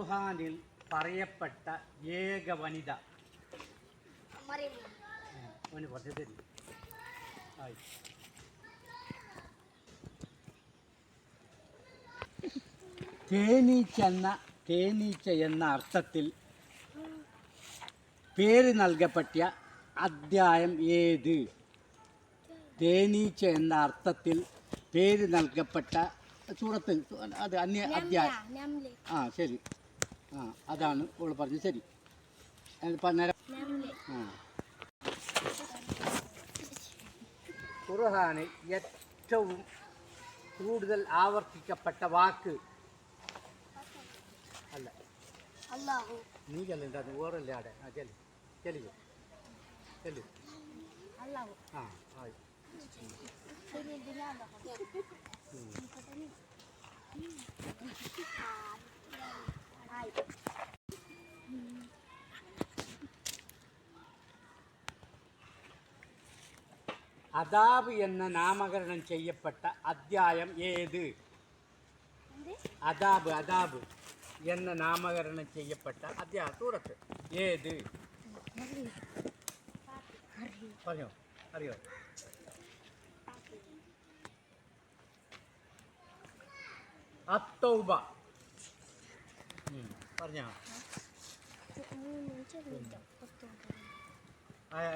ഖുർആനിൽ പറയപ്പെട്ട ഏക വനിത. തേനീച്ച എന്ന അർത്ഥത്തിൽ പേര് നൽകപ്പെട്ട അദ്ധ്യായം ഏത്? തേനീച്ച എന്ന അർത്ഥത്തിൽ പേര് നൽകപ്പെട്ട സൂറത്ത്, അത് അദ്ധ്യായം. ശരി, അതാണ് ഓൾ പറഞ്ഞത്. ശരി, ഖുർആനിൽ ഏറ്റവും കൂടുതൽ ആവർത്തിക്കപ്പെട്ട വാക്ക് അല്ല, നീ ചെല്ലുണ്ട, അത് ഓറല്ലേ ആടെ. ചെല്ലു അദാബ് എന്ന നാമകരണം ചെയ്യപ്പെട്ട അദ്ധ്യായം ഏത്? അദാബ് എന്ന നാമകരണം ചെയ്യപ്പെട്ട അദ്ധ്യായം സൂറത്ത് ഏത്? പറഞ്ഞോ, അറിയോ? അത്തൗബ. പറഞ്ഞോ,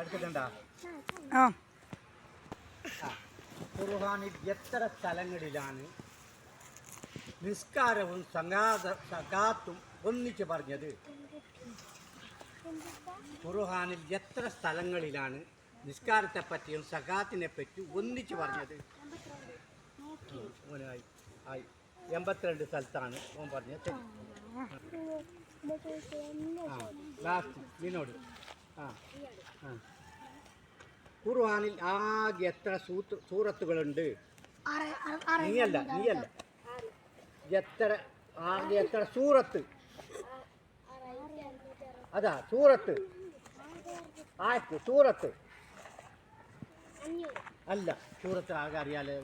എടുത്തിട്ടുണ്ടാ? ഖുർആനിൽ എത്ര സ്ഥലങ്ങളിലാണ് നിസ്കാരവും സകാത്തും ഒന്നിച്ച് പറഞ്ഞത്? ഖുർആനിൽ എത്ര സ്ഥലങ്ങളിലാണ് നിസ്കാരത്തെ പറ്റിയും സകാത്തിനെ പറ്റി ഒന്നിച്ച് പറഞ്ഞത്? 82 സ്ഥലത്താണ് ഓൻ പറഞ്ഞത്. ലാസ്റ്റ് നിന്നോട് ഖുർആനിൽ ആകെ എത്ര സൂറത്തുകളുണ്ട്? നീയല്ല ആകെ എത്ര സൂറത്ത്? അതാ സൂറത്ത്, സൂറത്ത് അല്ല, സൂറത്ത് ആകെ അറിയാലോ.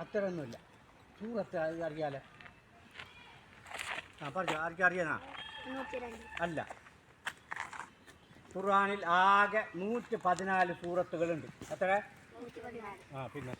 അത്രയൊന്നുമില്ല, സൂറത്ത് അറിയാലോ. പറഞ്ഞു, ആർക്കും അറിയാനാ? അല്ല, ഖുർആനിൽ ആകെ 114 സൂറത്തുകളുണ്ട്. എത്ര? പിന്നെ